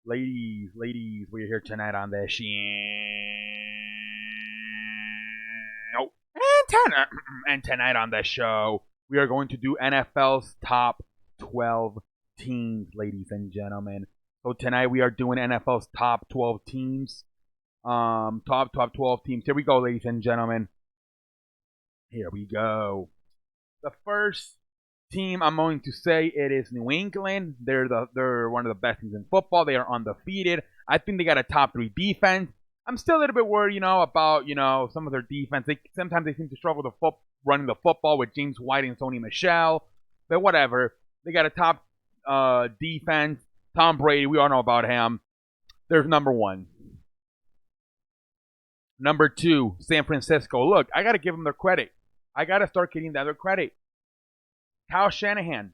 ladies, we're here tonight on the show. And tonight on the show, we are going to do NFL's top 12 teams, ladies and gentlemen. So tonight we are doing NFL's top 12 teams. Top 12 teams. Here we go, ladies and gentlemen. Here we go. The first team I'm going to say it is New England. They're one of the best teams in football. They are undefeated. I think they got a top 3 defense. I'm still a little bit worried, about some of their defense. Sometimes they seem to struggle to running the football with James White and Sony Michel. But whatever. They got a top defense. Tom Brady, we all know about him. There's number 1. Number 2, San Francisco. Look, I got to give them their credit. I got to start getting their credit. Kyle Shanahan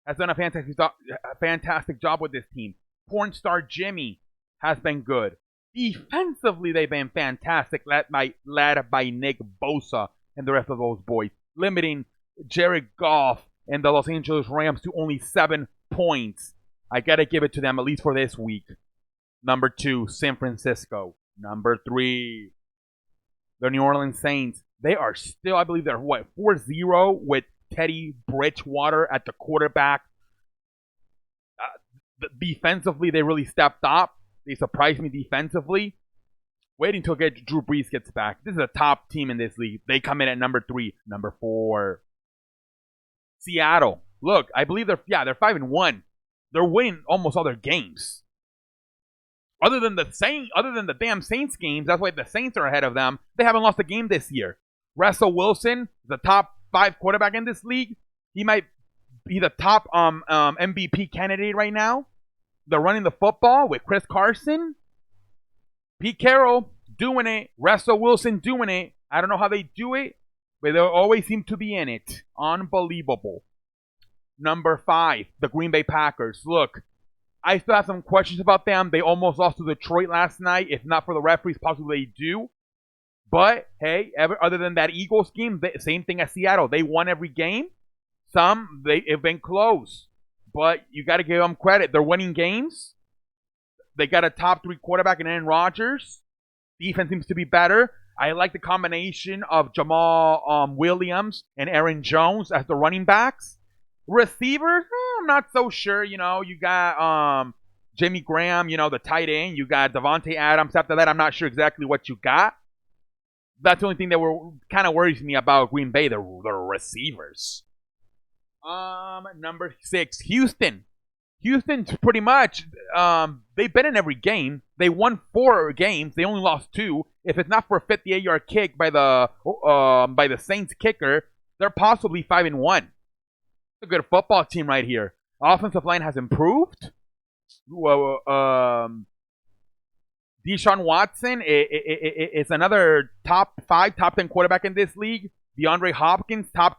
has done a fantastic job with this team. Porn star Jimmy has been good. Defensively, they've been fantastic, led by Nick Bosa and the rest of those boys, limiting Jared Goff and the Los Angeles Rams to only 7 points. I got to give it to them, at least for this week. Number 2, San Francisco. Number 3, the New Orleans Saints. They are still, I believe they're, 4-0 with Teddy Bridgewater at the quarterback. Defensively, they really stepped up. They surprised me defensively. Waiting until Drew Brees gets back. This is a top team in this league. They come in at number 3. Number 4, Seattle. Look, I believe they're 5-1. They're winning almost all their games. Other than the damn Saints games, that's why the Saints are ahead of them. They haven't lost a game this year. Russell Wilson, the top 5 quarterback in this league. He might be the top MVP candidate right now. They're running the football with Chris Carson. Pete Carroll doing it. Russell Wilson doing it. I don't know how they do it, but they always seem to be in it. Unbelievable. Number 5, the Green Bay Packers. Look, I still have some questions about them. They almost lost to Detroit last night. If not for the referees, possibly they do. But, hey, other than that Eagles game, same thing as Seattle. They won every game. Some, they've been close. But you got to give them credit. They're winning games. They got a top 3 quarterback in Aaron Rodgers. Defense seems to be better. I like the combination of Jamal Williams and Aaron Jones as the running backs. Receivers, I'm not so sure. You got Jimmy Graham, the tight end. You got Devontae Adams. After that, I'm not sure exactly what you got. That's the only thing that kind of worries me about Green Bay, the receivers. Number 6, Houston. Houston's pretty much, they've been in every game. They won 4 games. They only lost 2. If it's not for a 58-yard kick by the Saints kicker, they're possibly 5-1. It's a good football team right here. Offensive line has improved. Deshaun Watson is another top 5, top 10 quarterback in this league. DeAndre Hopkins, top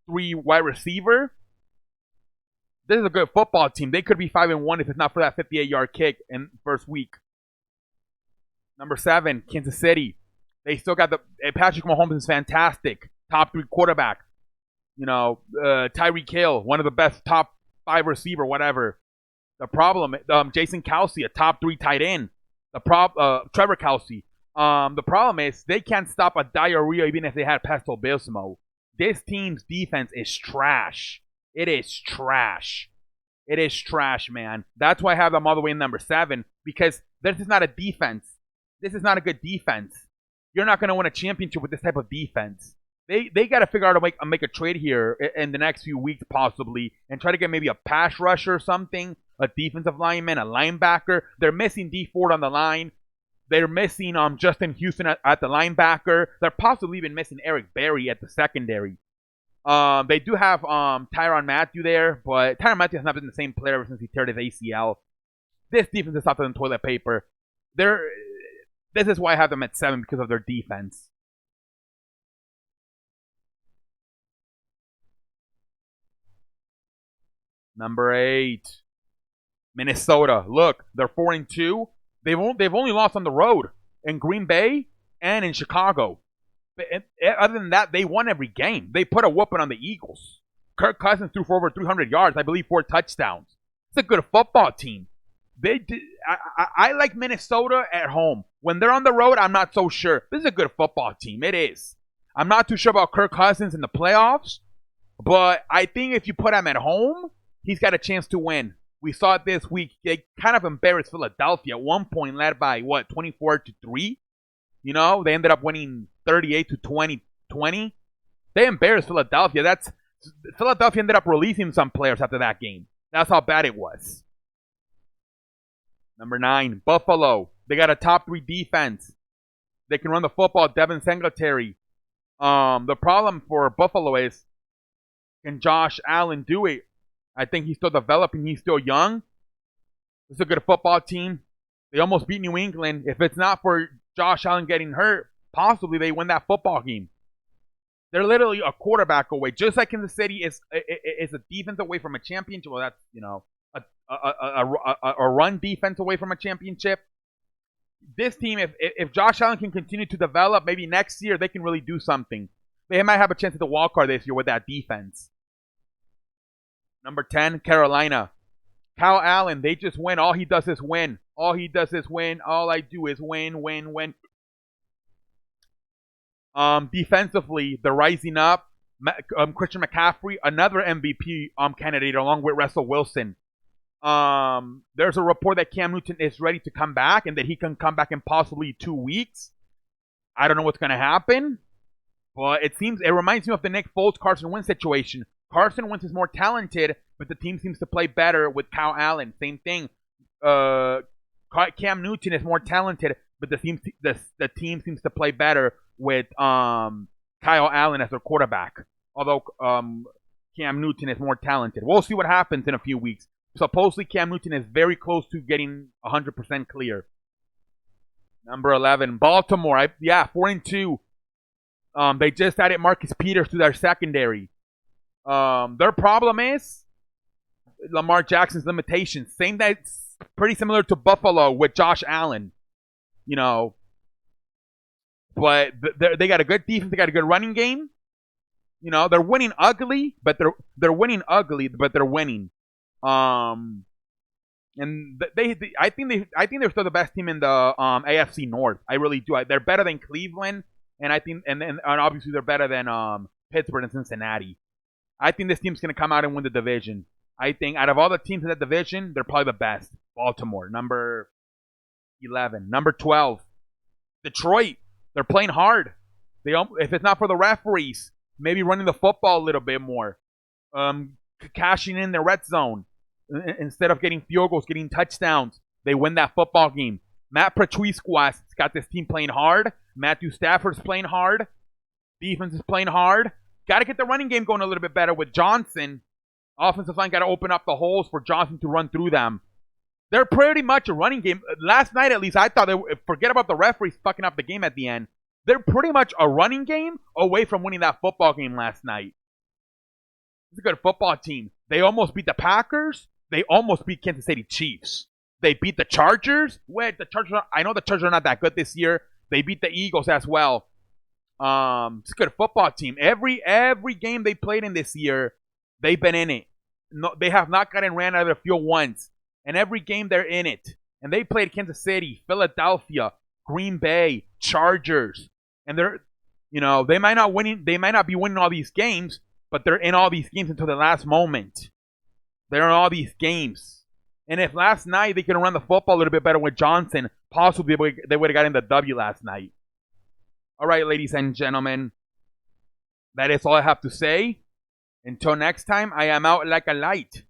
3 wide receiver. This is a good football team. They could be 5-1 if it's not for that 58-yard kick in first week. Number 7, Kansas City. They still got Patrick Mahomes is fantastic. Top 3 quarterback. Tyreek Hill, one of the best top 5 receiver, whatever. The problem, Jason Kelce, a top 3 tight end. Trevor Kelce. The problem is they can't stop a diarrhea even if they had Pesto Bismo. This team's defense is trash. It is trash. It is trash, man. That's why I have them all the way in number 7, because this is not a defense. This is not a good defense. You're not going to win a championship with this type of defense. They got to figure out to make a trade here in the next few weeks, possibly, and try to get maybe a pass rusher or something, a defensive lineman, a linebacker. They're missing D Ford on the line. They're missing Justin Houston at the linebacker. They're possibly even missing Eric Berry at the secondary. They do have Tyrann Mathieu there, but Tyrann Mathieu has not been the same player ever since he teared his ACL. This defense is softer than toilet paper. This is why I have them at 7, because of their defense. Number 8, Minnesota. Look, they're 4-2. They've only lost on the road in Green Bay and in Chicago. But other than that, they won every game. They put a whooping on the Eagles. Kirk Cousins threw for over 300 yards, I believe 4 touchdowns. It's a good football team. I like Minnesota at home. When they're on the road, I'm not so sure. This is a good football team. It is. I'm not too sure about Kirk Cousins in the playoffs, but I think if you put him at home, he's got a chance to win. We saw it this week. They kind of embarrassed Philadelphia at one point, led by 24-3. You know, they ended up winning 38-20. They embarrassed Philadelphia. Philadelphia ended up releasing some players after that game. That's how bad it was. Number 9, Buffalo. They got a top 3 defense. They can run the football. Devin Singletary. The problem for Buffalo is, can Josh Allen do it? I think he's still developing. He's still young. It's a good football team. They almost beat New England. If it's not for Josh Allen getting hurt, possibly they win that football game. They're literally a quarterback away. Just like Kansas City is a defense away from a championship. Well, that's, a run defense away from a championship. This team, if Josh Allen can continue to develop, maybe next year they can really do something. They might have a chance at the wild card this year with that defense. Number 10, Carolina. Kyle Allen, they just win. All he does is win. All he does is win. All I do is win. Defensively, they're rising up. Christian McCaffrey, another MVP candidate, along with Russell Wilson. There's a report that Cam Newton is ready to come back and that he can come back in possibly 2 weeks. I don't know what's going to happen, but it reminds me of the Nick Foles, Carson Wentz situation. Carson Wentz is more talented, but the team seems to play better with Kyle Allen. Same thing. Cam Newton is more talented, but the team seems to play better with Kyle Allen as their quarterback. Although Cam Newton is more talented. We'll see what happens in a few weeks. Supposedly Cam Newton is very close to getting 100% clear. Number 11, Baltimore. 4-2. They just added Marcus Peters to their secondary. Their problem is Lamar Jackson's limitations. Same that's pretty similar to Buffalo with Josh Allen. You know, but they got a good defense. They got a good running game. You know, they're winning ugly, but they're winning. And I think they're still the best team in the AFC North. I really do. They're better than Cleveland, and I think, and obviously they're better than Pittsburgh and Cincinnati. I think this team's gonna come out and win the division. I think out of all the teams in that division, they're probably the best. Baltimore, number 11, number 12, Detroit. They're playing hard. If it's not for the referees, maybe running the football a little bit more, cashing in their red zone. Instead of getting field goals, getting touchdowns, they win that football game. Matt Patrice's got this team playing hard. Matthew Stafford's playing hard. Defense is playing hard. Got to get the running game going a little bit better with Johnson. Offensive line got to open up the holes for Johnson to run through them. They're pretty much a running game. Last night, at least, I thought forget about the referees fucking up the game at the end. They're pretty much a running game away from winning that football game last night. It's a good football team. They almost beat the Packers. They almost beat Kansas City Chiefs. They beat the Chargers. I know the Chargers are not that good this year. They beat the Eagles as well. It's a good football team. Every game they played in this year, they've been in it. No, they have not gotten ran out of the field once. And every game they're in it. And they played Kansas City, Philadelphia, Green Bay, Chargers. And they might not be winning all these games, but they're in all these games until the last moment. They're in all these games. And if last night they could run the football a little bit better with Johnson, possibly they would have gotten the W last night. All right, ladies and gentlemen, that is all I have to say. Until next time, I am out like a light.